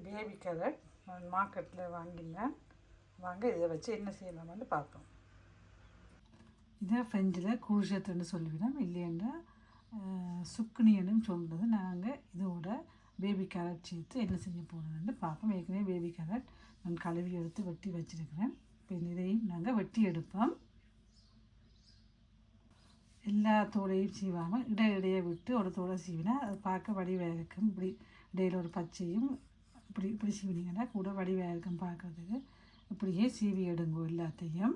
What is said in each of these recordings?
Baby carrot நான் மார்க்கெட்டில் வாங்கினேன். வாங்க இதை வச்சு என்ன செய்யலாம்னு பார்ப்போம். இதை ஃப்ரெஞ்சில் கூர்ஷத்துன்னு சொல்லிவிடும், இல்லைன்னா சுக்குனின்னு சொல்கிறது. நாங்கள் இதோட பேபி கேரட் சேர்த்து என்ன செய்ய போகிறோம்னு பார்ப்போம். ஏற்கனவே பேபி கேரட் நான் கழுவி எடுத்து வெட்டி வச்சுருக்கிறேன். இப்போ இதையும் நாங்கள் வெட்டி எடுப்போம். எல்லா தோலையும் சீவாமல் இடையிடையே விட்டு ஒரு தோலை சீவினா அது பார்க்க வடிவாக இருக்கும். இப்படி இடையில் ஒரு பச்சையும் இப்படி சீவினீங்கன்னா கூட வடிவாக இருக்கும் பார்க்குறதுக்கு. இப்படியே சீவி எடுங்கோ எல்லாத்தையும்.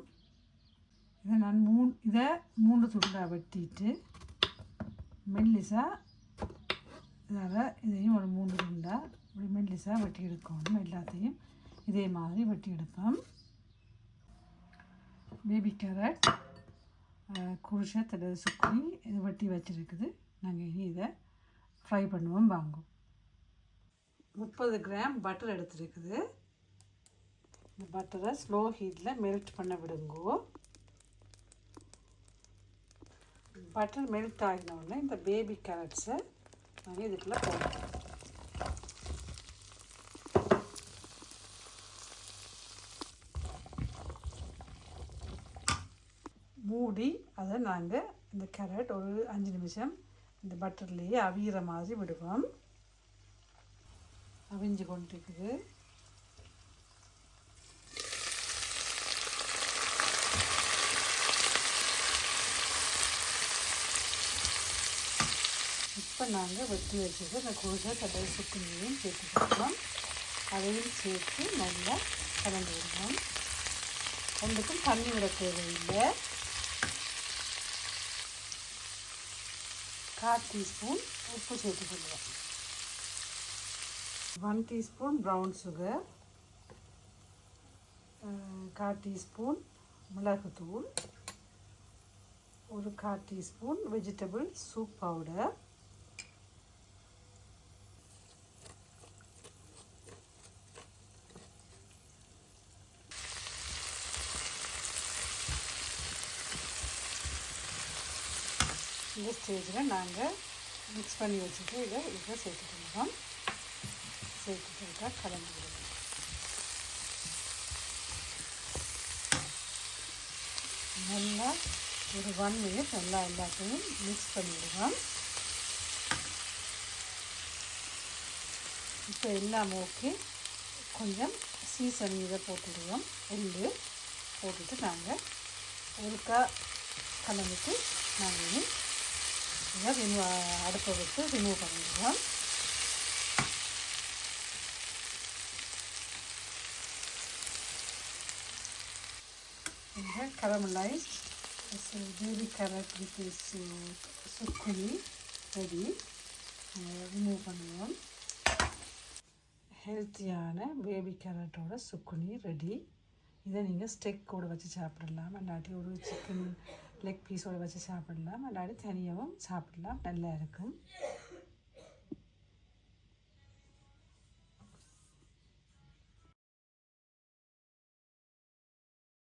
இதை நான் மூணு துண்டாக வெட்டிட்டு மெல்லிசாக இதையும் ஒரு 3 துண்டாக இப்படி மெல்லிசாக வெட்டி எடுக்கணும். எல்லாத்தையும் இதே மாதிரி வெட்டி எடுப்போம். பேபி கேரட் குருஷத் அல்லது சுக்குனி இது வெட்டி வச்சுருக்குது. நாங்கள் இனி இதை ஃப்ரை பண்ணுவோம். வாங்கும் 30 கிராம் பட்டர் எடுத்துருக்குது. இந்த பட்டரை ஸ்லோ ஹீட்டில் மெல்ட் பண்ண விடுங்கோ. பட்டர் மெல்ட் ஆகினோடனே இந்த பேபி கேரட்ஸை நாங்கள் இதுக்குள்ளே போடுவோம். மூடி அதை நாங்கள் இந்த கேரட் ஒரு 5 நிமிஷம் இந்த பட்டர்லேயே அவிகிற மாதிரி விடுவோம். அவிஞ்சு கொண்டு இருக்குது. இப்போ நாங்கள் வெட்டி வச்சுட்டு இந்த கூடுதல் கடல் சுக்குனியும் சேர்த்துக்கிட்டோம். அதையும் சேர்த்து நல்லா கலந்து விடுவோம். ரெண்டுக்கும் தண்ணி விட தேவையில்லை. 1/4 டீஸ்பூன் உப்பு சேர்த்துக்கொள்வோம். 1 டீஸ்பூன் ப்ரௌன் சுகர், 1/4 டீஸ்பூன் மிளகுத்தூள், ஒரு 1/4 டீஸ்பூன் வெஜிடபிள் சூப் பவுடர், இந்த ஸ்டேஜில் நாங்கள் மிக்ஸ் பண்ணி வச்சுட்டு இதை சேர்த்துக்கணும். சேர்த்துக்கிட்டா கலந்து விடுவோம். நல்லா ஒரு 1 மினிட் நல்லா எல்லாத்தையும் மிக்ஸ் பண்ணிவிடுவோம். இப்போ எல்லாம் ஓகே. கொஞ்சம் சீசன் இதை போட்டுடுவோம். எள்ளு போட்டுட்டு நாங்கள் ஒருக்கா கலந்துட்டு நாங்கள் இதை அடுப்பை விட்டு ரிமூவ் பண்ணிடுவோம். இந்த caramelized baby carrot with zucchini ready. Remove பண்ணுவோம். ஹெல்த்தியான பேபி கேரட்டோட சுக்குனி ரெடி. இதை நீங்கள் ஸ்டெக்கோடு வச்சு சாப்பிடலாம், இல்லாட்டி ஒரு சிக்கன் லெக் பீஸோடு வச்சு சாப்பிடலாம், இல்லாட்டி தனியாகவும் சாப்பிடலாம். நல்லா இருக்கும்.